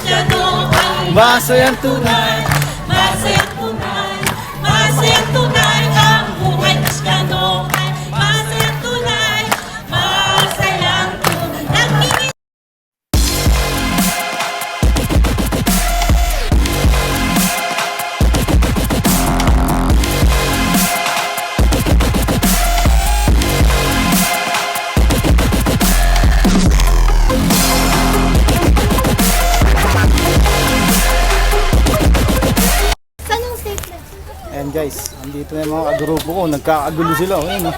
Kristiyano ay Masayang tunay. masayang tunay, masayang tunay ang buhay Kristiyano ay masayang tunay, masayang tunay. Nagingin Ayan guys, andito na yung mga kagrupo ko. Nagkakagulo sila. Ayan, oh.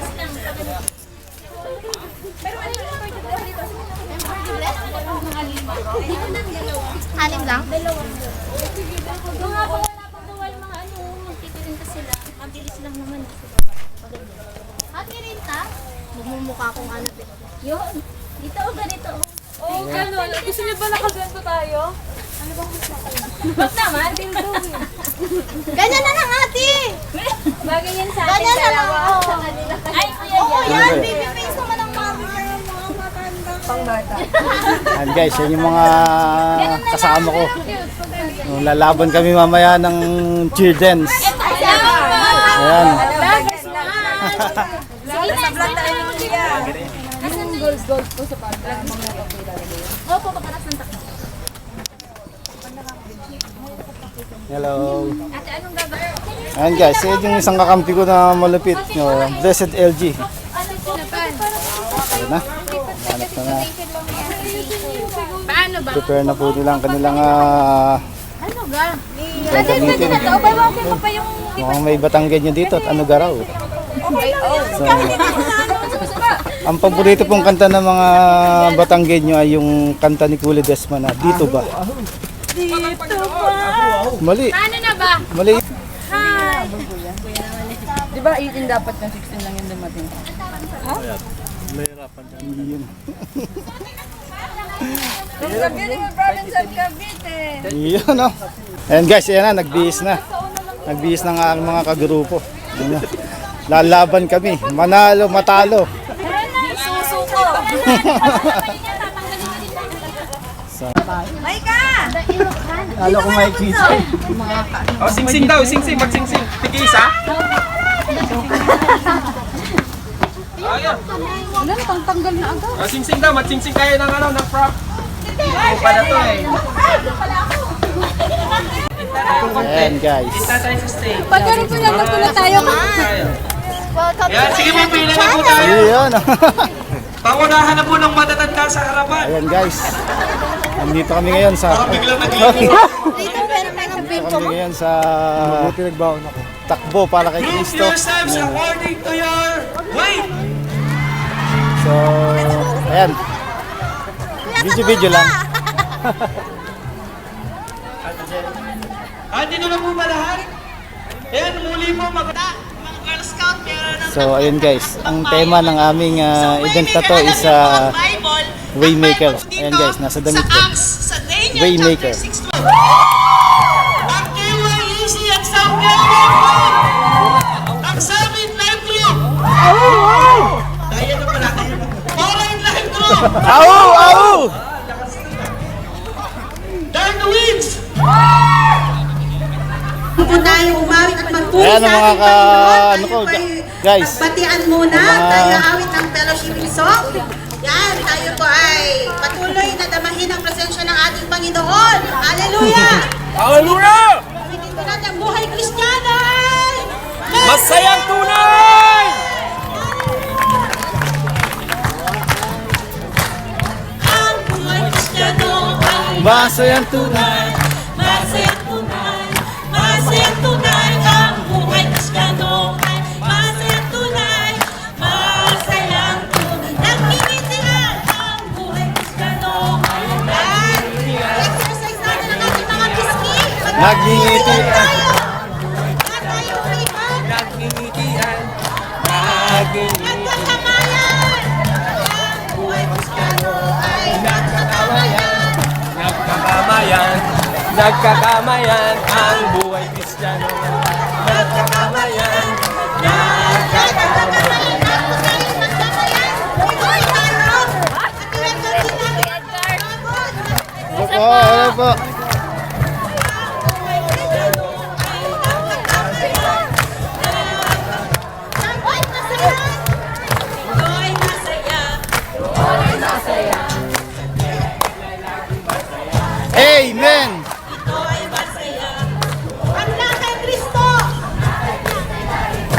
Anim lang? Kung nga po wala pang bawal mga ano, magtitirinta sila. Mabilis lang naman. Ate Rinta? Magmumukha kong ano. Yun. Dito o ganito. Oo, gano'n. Gusto niyo ba nakaganto tayo? Ano bang gusto ko? Wag naman, tingdong. Ganyan na lang ate! Bagay yan sa ating Ganyan na lang dalawa. ako. Sa kanila. Ay, kuya Oo yan. yan, baby face naman ang mami. Mga matanda. Ayan guys, yan yung mga kasama ko. Lalaban kami mamaya ng cheer dance. Ayan. Sige na, start tayo ng kuya. Nasaan na yung gold po sa pagka? Opo, pagkatas ng takbo. Hello. Ate, anong gagawin? Ayan guys, yan yung isang kakampi ko na malupit. No, Blessed LG. Ano po? Ayan na. Hanap na na. Paano ba? Prepare na po nila ang kanilang Ano ga? gagamitin. Abay, okay mo pa yung... Mukhang may Batanggenyo dito at ano garaw. So, ang paborito pong kanta ng mga Batanggenyo ay yung kanta ni Kuya Desma na Dito Ba? Mali. Paano na ba? Mali. Hi! Di ba 18 dapat na 16 lang yung dumating? Yun. Cavite, province of Cavite. Yun o. Ayan guys, ayan na, nagbihis na. Nagbihis na nga ang mga kagrupo. Ayan na. Lalaban kami. Manalo, matalo. Susuko! Lalo ko makikita. Oh, sing-sing daw, sing-sing, mag-sing-sing. Tigisa. Ayan. Ano, tanggal na agad. Oh, sing-sing daw, mag-sing-sing kayo ng ano, ng prop. Ito pala to eh. Ayan guys. Kita tayo sa stage. Pagkaroon po naman pala tayo. Welcome Yan, to sige my po, pili na po channel. tayo. Yun. Pangunahan na po ng matatanda sa harapan. Ayan guys. Nandito kami ngayon sa... Biglang Dito meron pa ng Nandito kami ngayon sa... Takbo para kay Prove Cristo. yourselves according to your weight. So, ayan. Video lang. Andito na po ba lahat? Ayan, muli po mga Girl Scout. So, ayun guys. Ang tema ng aming event na to is Waymaker. Ayan guys, nasa damit ko. Waymaker. Ang KYEC at Southern ang Summit Live Group. Kaya na pala, kaya na. Foreign Live Group. Au! Au! Darn the Winds. po tayo umawit at magpuri Ayan sa ang mga ating Panginoon. ano ko, Tayo guys. Batian muna, Ang mga- tayo awit ng fellowshipping song. Yan, tayo po ay patuloy na damahin ang presensya ng ating Panginoon. Hallelujah! Hallelujah! Awitin ko natin ang buhay Kristiyano! Masayang tunay! Ang buhay Kristiyano ay Masayang tunay. masayang tunay, masayang tunay. Ang buhay Kristiyano ay masayang tunay, masayang tunay. Nagngingitian ang buhay Kristiyano. Ayan. Exercise natin ang ating mga pisngi. Nagngingitian. Tayo. At tayo umihan. Nagingitian. Nagkakamayan. Ang buhay Kristiyano ay nagkakamayan. Nagkakamayan. Nagkakamayan. Ang buhay Kristiyano. Nagkakamayan. Nagkakamayan. Ako tayo nagkakamayan. Ito'y tayo. At i-welcome din natin ang Panginoon. Opo, ano po? Amen! Ito ay masaya. Ang lahat kay Kristo.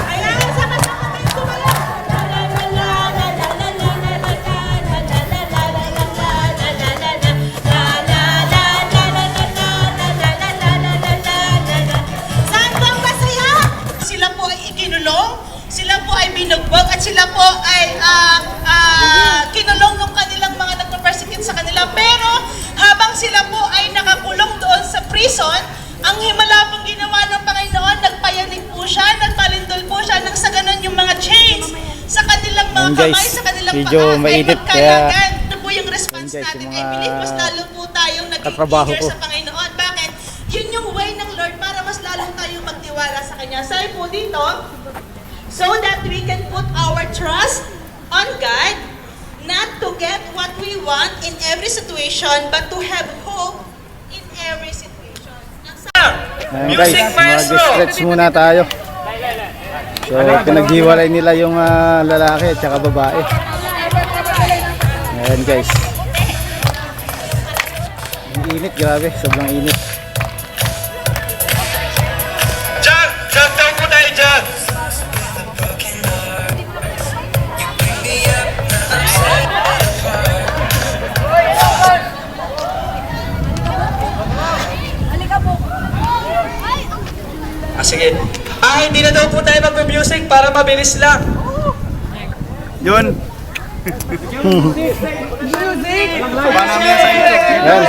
Ayan, sa kasama tayo tumala. La la la la la la la la la la la la la la la la la la la. Saan po ang masaya? Sila po ay ikinulong, sila po ay binugbog, at sila po ay kinulong ng kanilang mga nagpa-persecute sa kanila. Pero habang sila po ay nakakulong doon sa prison, ang himala pong ginawa ng Panginoon, nagpayanig po siya, nagpalindol po siya, nang sa ganun yung mga chains sa kanilang mga Ayan, guys, kamay, sa kanilang medyo paa, ay mainit, magkalagan. Ito po yung response Ayan, guys, natin. yung I mga believe mas lalo po tayong katrabaho nag-eager ko. sa Panginoon. Bakit? Yun yung way ng Lord para mas lalong tayong magtiwala sa Kanya. Sabi po dito, so that we can put our trust on God, not to get what we want in every situation, but to have hope in every situation. Ayan guys, Music maestro! mag-stretch muna tayo. So, pinaghiwalay nila yung lalaki at saka babae. Ayan guys. Ang init, grabe. Sobrang init. Diyan! Diyan daw po tayo dyan! Sige. Hindi na daw po tayo mag-music para mabilis lang. Yun. Ayan.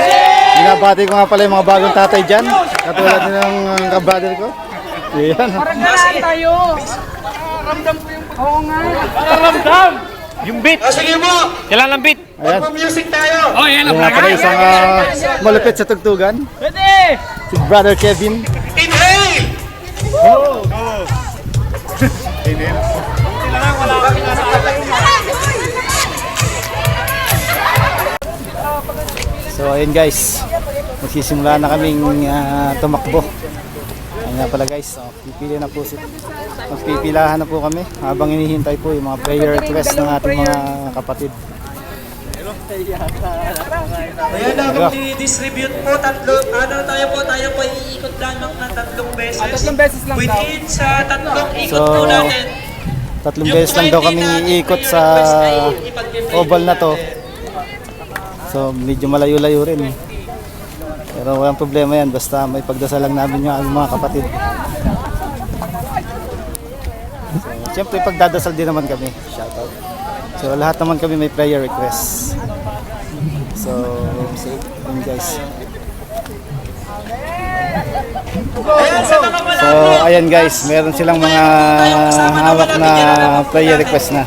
Binabati ko nga pala yung mga bagong tatay dyan. Katulad ng kabrother ko. Ayan. tayo. Ramdam ko yung... Oo nga. Yung beat. Sige mo! Kailan ang beat? Ayan. Mag-music tayo! Oh, yan ang Ayan nga pala isang malupit sa tugtugan. Pwede! Si Brother Kevin. Inhale! So ayun guys, magsisimula na kaming tumakbo. Ayun nga pala guys, so, magpipilahan na po kami habang hinihintay po yung mga prayer request ng ating mga kapatid. Ayan na, kung i-distribute po, tayo po iikot lamang ng 3 beses. 3 beses lang daw. Within sa 3 ikot So, po natin. 3 beses lang daw kami iikot sa oval na to. So medyo malayo-layo rin. Pero walang problema yan, basta may pagdasal lang namin yung aming mga kapatid. So, siyempre pagdadasal din naman kami. Shoutout. So lahat naman kami may prayer requests. So, yun guys. Ayan, sa mga wala So, ayan guys, meron silang mga hawak na prayer request na.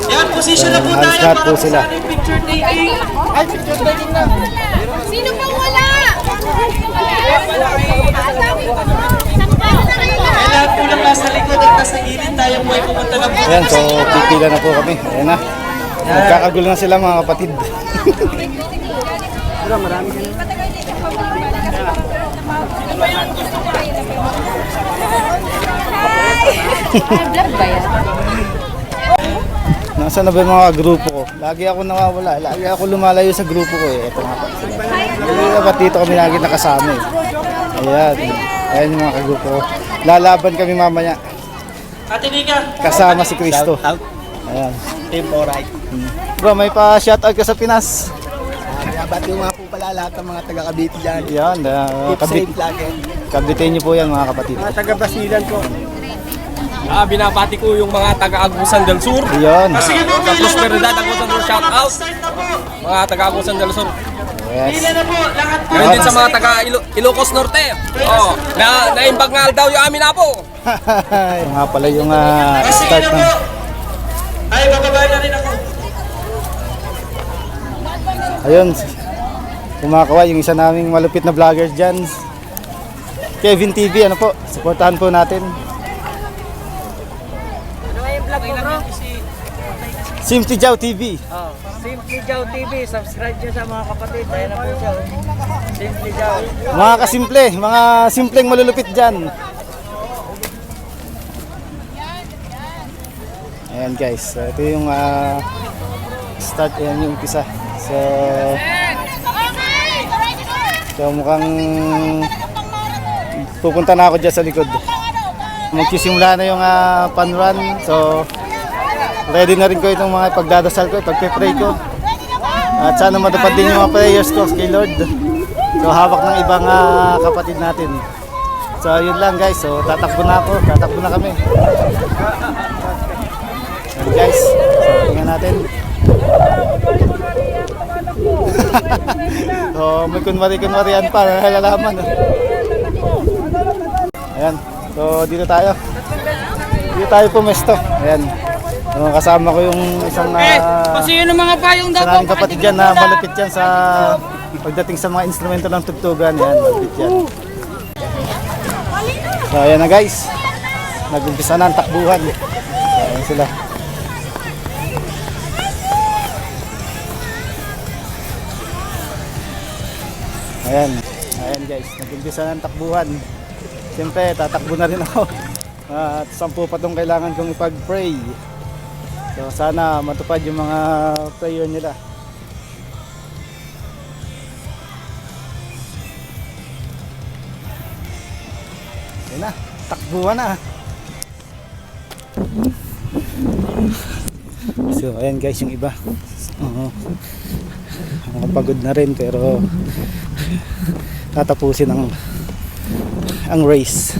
yan, position na po Halos tayo lahat para po sila. sa ating picture taking. Sino pang wala? Ay, lahat po lang nasa likod at nasa gilid tayo po ay pumunta na po. Ayan, so pipila na po kami. Ayan na. Nagkakagulo na sila mga kapatid. Vlog ba yan? Nasaan na ba yung mga grupo ko? Lagi ako nawawala. Lagi ako lumalayo sa grupo ko eh. Ito nga pa sila. Dapat dito kami lagi nakasama eh. Ayan. Ayan yung mga kagrupo ko. Lalaban kami mamaya. Ate Nika, Kasama si Cristo. Ayan. Team alright. Bro, may pa-shoutout ka sa Pinas. Bati nga po pala lahat ng mga taga-Cavite dyan. Yan. Keep safe lagi. Kabitin niyo po yan mga kapatid. Mga taga-Basilan po. Binabati ko yung mga taga-Agusan del Sur. Ayan. sige po, Sa pila na po. Prosperidad, Agusan del Sur, shout out. Start na po. Mga taga-Agusan del Sur. Yes. Pila na po, lahat po. Ganun din sa mga taga-Ilocos Norte. Oh, naimbag nga daw yung amin na po. Yung nga pala yung Sige start na ng... po. Ay, bababa na rin ako. Ayun. Kumakaway yung isa naming malupit na vloggers dyan. Kevin TV, ano po? Supportahan po natin. Ano nga yung vlog mo, bro? Simply Jow TV. Simply Jow TV. Subscribe nyo sa mga kapatid. Ayan na po siya. Simply Jow. Mga kasimple, mga simpleng malulupit dyan. Ayan guys, so, ito yung start, ayan yung umpisa. So, So mukhang pupunta na ako dyan sa likod. Magsisimula na yung fun run. So ready na rin ko itong mga pagdadasal ko, pagpe-pray ko. At sana matupad din yung mga prayers ko kay Lord. So hawak ng ibang kapatid natin. So yun lang guys, so tatakbo na ako, tatakbo na kami. Yan guys, so tingnan natin. So may kunwari-kunwarian pa, nalalaman. Ayan, so dito tayo. Dito tayo pumesto. Ayan. So, kasama ko yung isang Kasi yun ang mga payong daw sa naming kapatid dyan na malupit yan sa pagdating sa mga instrumento ng tugtugan. Yan, malupit yan. So ayan na guys, nag-umpisa na ang takbuhan. So, ayan sila. Ayan, ayan guys, nag-umpisa na ang takbuhan. Siyempre, tatakbo na rin ako. At 10 pa itong kailangan kong ipag-pray. So sana matupad yung mga prayer nila. Ayan na, takbuhan na. So ayan guys yung iba. Pagod na rin pero tatapusin ang race.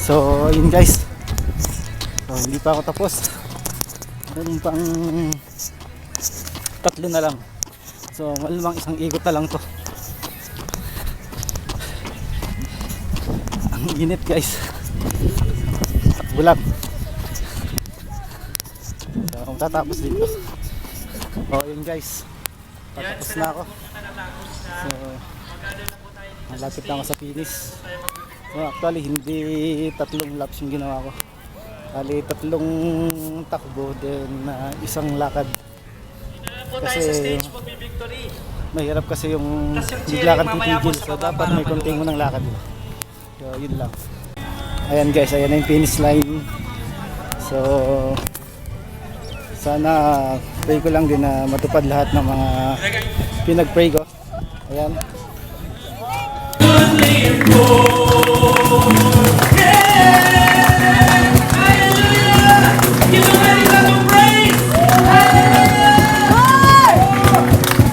So yun guys, so, hindi pa ako tapos, meron pang 3 na lang. So malamang isang ikot na lang to. Ang init guys, takbo lang. So tatapos dito. So yun guys, patapos na ako. So malapit na ako sa finish. So actually hindi 3 laps yung ginawa ko. Bali 3 takbo then isang lakad. Kasi mahirap kasi yung bigla kang titigil. So dapat may konting mo ng lakad. So yun lang. Ayan guys, ayan na yung finish line. So sana pray ko lang din na matupad lahat ng mga pinag-pray ko. Ayan.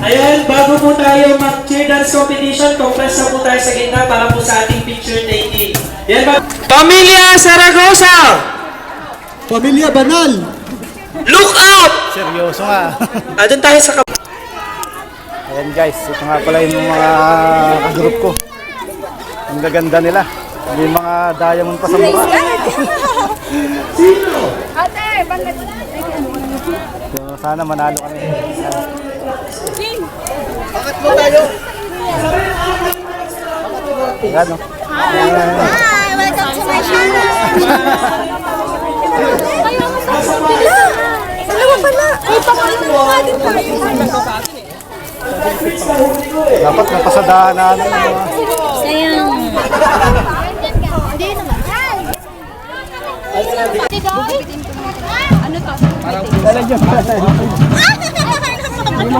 Ayan, bago po tayo mag-cheer dance competition, compress na po tayo sa gitna para po sa ating picture taking. Yan ba? Pamilya Zaragoza! Pamilya Banal! Look up! Seryoso nga. Doon tayo sa Ayan guys, ito nga pala yung mga group ko. Ang gaganda nila. May mga diamond pa sa mukha. Ate, bakit? So sana manalo kami. Bakit mo tayo? Ayan o. Hi, welcome to my channel. Dalawa pala. Ay, papalit mo nga din pa. Dapat napasadahan na ano. Sayang. Hindi naman. Ano to? Hindi mo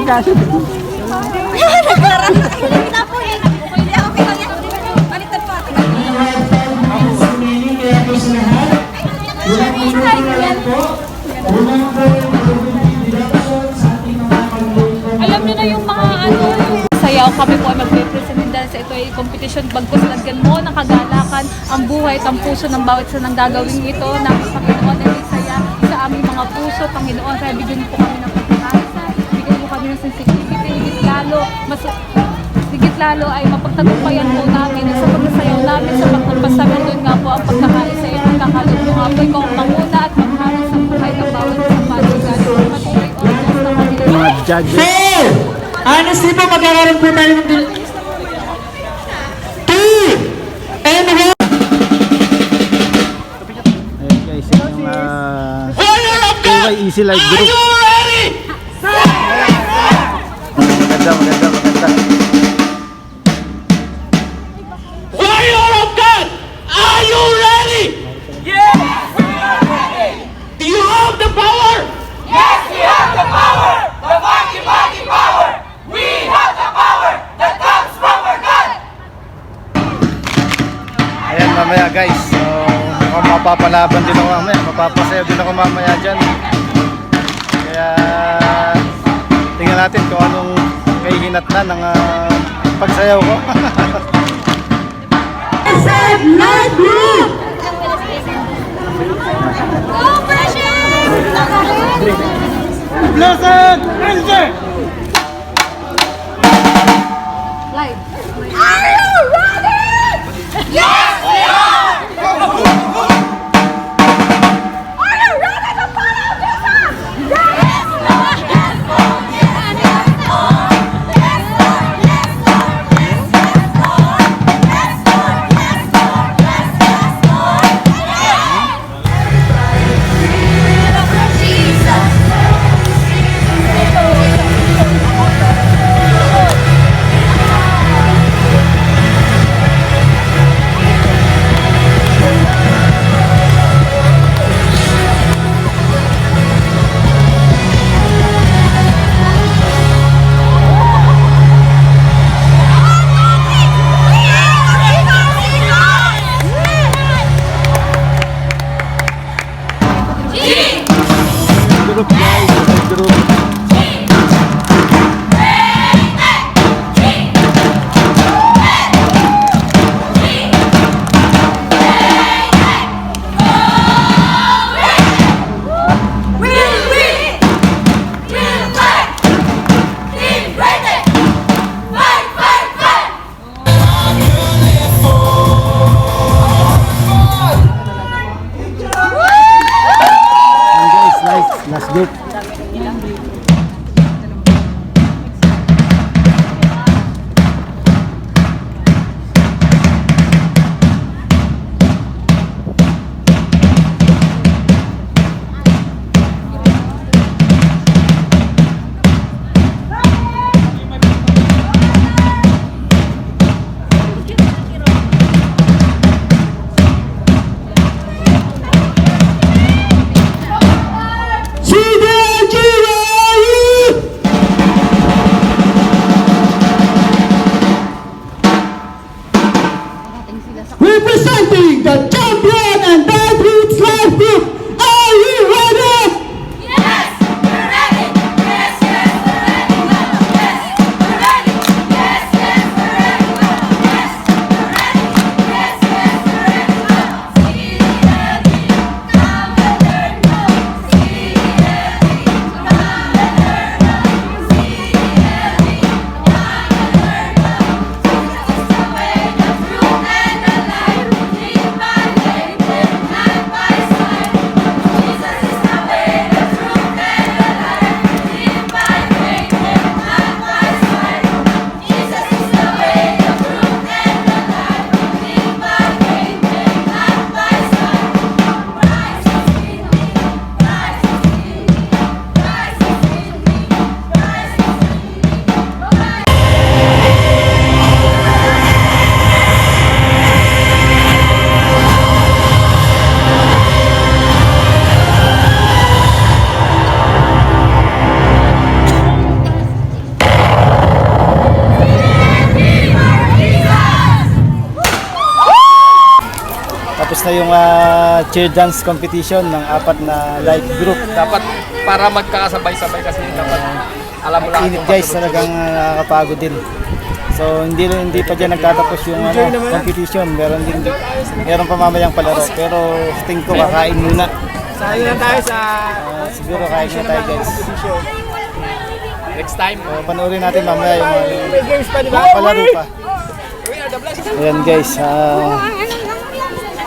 kasi. Nagkarang. Hindi po yan. Hindi ako pinagyan. Baliktad pa. Alam niyo na yung mga yung sayaw kami po ay magpe-present din dahil sa ito ay competition bagkus lagyan mo ng kagalakan ang buhay at ang puso ng bawat isa ng gagawin ito namin Panginoon ay may saya sa aming mga puso Panginoon kaya bigyan niyo po kami ng pagkakasa bigyan niyo kami ng sensitivity higit lalo ay mapagtagumpayan po namin sa pagsasayaw namin sa pagpasamin doon nga po ang pagkakaisa sa iyo pagkakalog ng apoy ko ang manguna at maghari sa buhay ng bawat isang patugan matuloy o Diyos na kanila Mga judges. honestly po, magkakaroon po tayo ng 2 and 1. Ayan guys, yung KY Easy Life Group. Maganda. Warrior of God, are you ready? Yeah! lalaban din ako mamaya. Mapapasayaw din ako mamaya dyan. Kaya tingnan natin kung anong kahihinatnan ng pagsayaw ko. Go, Precious! Blessed Ranger! Are you ready? Yes, we are! Are you ready to follow Jesus? Yes, Lord! Yes, Lord! Yes, Lord! Yes, Lord! Yes, Lord! Yes, Lord! Yes, Lord! Yes, Lord! Yes, Lord! Jesus! Group guys, group. Yan guys, nice. Last group. Representing the champion and bad roots life group, are you ready? Yes, we're ready. Yes, yes, we're ready. Yes, we're ready. Yes, yes, we're ready. Yes, we're ready. Yes, yes, we're ready. See the ending, come and learn more. See the ending, come and learn more. See the ending, come and learn more. Jesus is the way, the truth, and the life. Lead by faith, live side by side. Jesus is the way, the truth, and the life. Live by faith, live side by side. Jesus is the way, the truth, and the life. Live by faith, live side by side. Christ is in me, Christ is in me, Christ is in me, Christ is in me. Tapos na yung cheer dance competition ng 4 na live group. Dapat para magkakasabay-sabay kasi dapat alam mo lang. Init guys, talagang nakakapagod din. So hindi pa dyan nagtatapos yung competition. Meron pa mamayang palaro. Pero tingin ko kakain muna. Sali na tayo sa Siguro kain na tayo guys. Next time. So, panoorin natin mamaya yung may games pa, di ba? mga palaro pa. Ayan guys,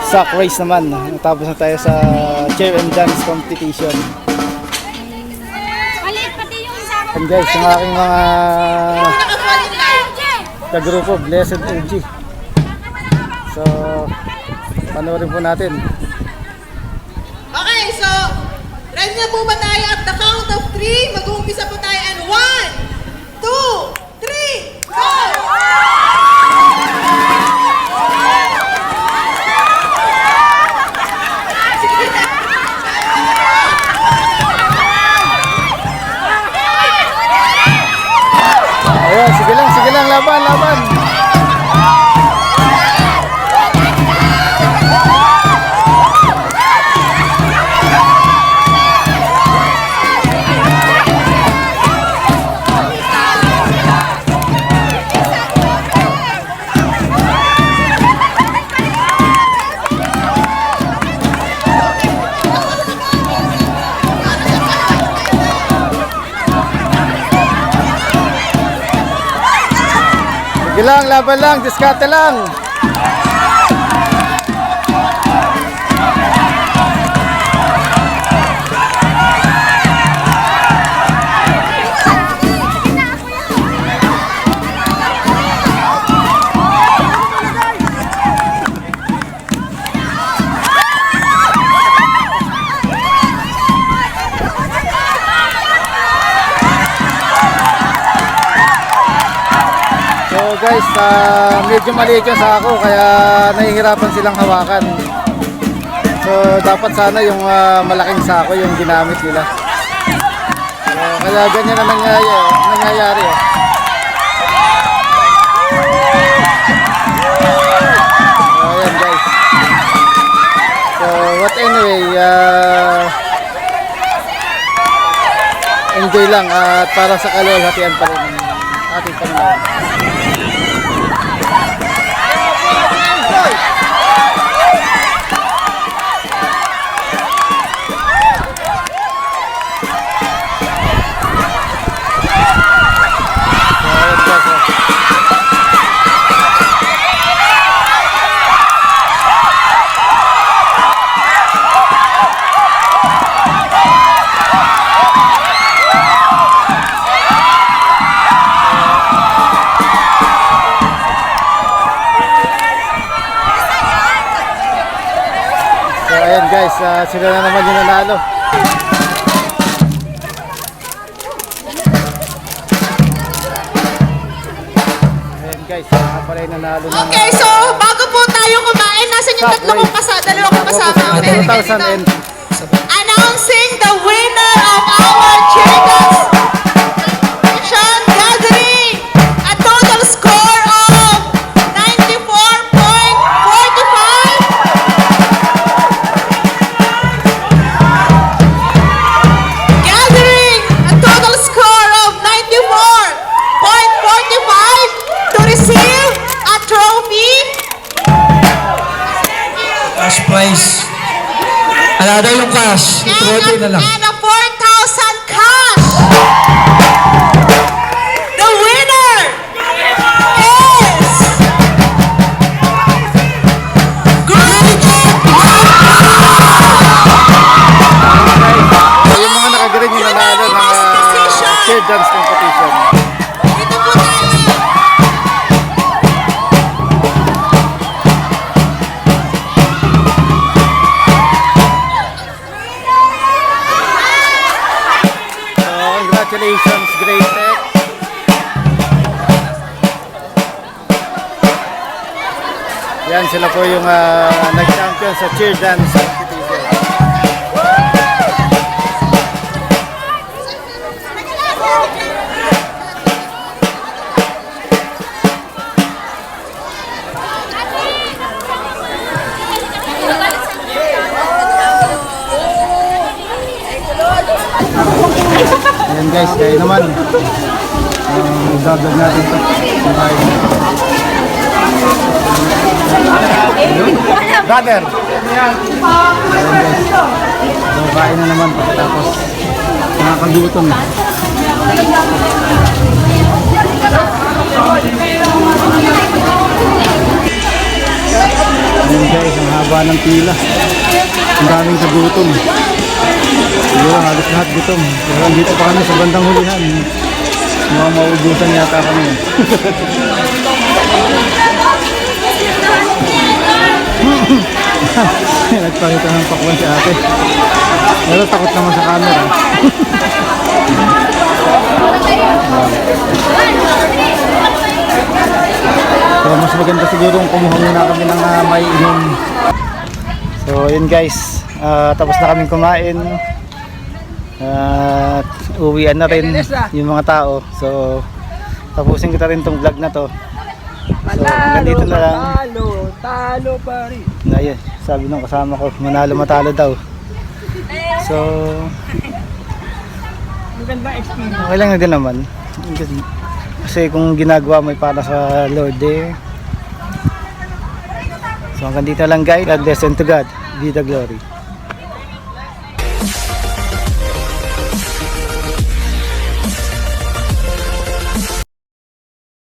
sack race naman. Natapos na tayo sa cheer and dance competition. Palit pati yung isa. Ayan guys, yung aking mga kagrupo, Blessed LG. So, panoorin po natin. Okay, so, ready na po ba tayo at the count of 3? Mag-uumpisa po tayo and 1, 2, 3, go! Ayan, sige lang, laban. Sige lang, laban lang, diskarte lang. So guys, medyo maliit yung sako kaya nahihirapan silang hawakan. So dapat sana yung malaking sako yung ginamit nila. So, kaya ganyan na nangyayari. So ayan guys. So what anyway, enjoy lang at para sa kalwalhatian pa rin ng ating Panginoon. Ayan guys, sila na naman yung nanalo. Ayan guys, pala yung nanalo ng Okay, so bago po tayo kumain, nasan yung tatlo kong dalawa kong kasama? Okay, 2,000 announcing the winner of our Children's Competition Gathering, a total score of 94.45. Gathering, a total score of 94.45 to receive a trophy. Cash prize. Ano daw yung cash? Yung trophy na lang. And a 4,000 cash. The winner is Group yung mga nakagaling yung nanalo ng Children's Competition. Dito po tayo. So congratulations, Great Tech. Yan sila po yung nag-champion sa Children's Competition. Ayan guys, kayo naman. Ibablog natin ito. Brother! Ayan guys. So kain na naman pagkatapos. Nakakagutom. Ayan guys, ang haba ng pila. Ang daming kagutom. Siguro halos lahat gutom. Pero dito pa kami sa bandang hulihan. Mga maubusan yata kami. Nagpakita ng pakwan si ate. Pero takot naman sa camera. So mas maganda siguro kung kumuha muna kami ng may inom. So yun guys, tapos na kaming kumain. At uwian na rin yung mga tao. So tapusin kita rin tong vlog na to. So hanggang dito na lang. Talo pa rin. Na yun, sabi nung kasama ko, manalo matalo daw. So Magandang experience. okay lang na din naman. Kasi kung ginagawa mo ay para sa Lord eh. So hanggang dito lang guys. God bless and to God be the glory.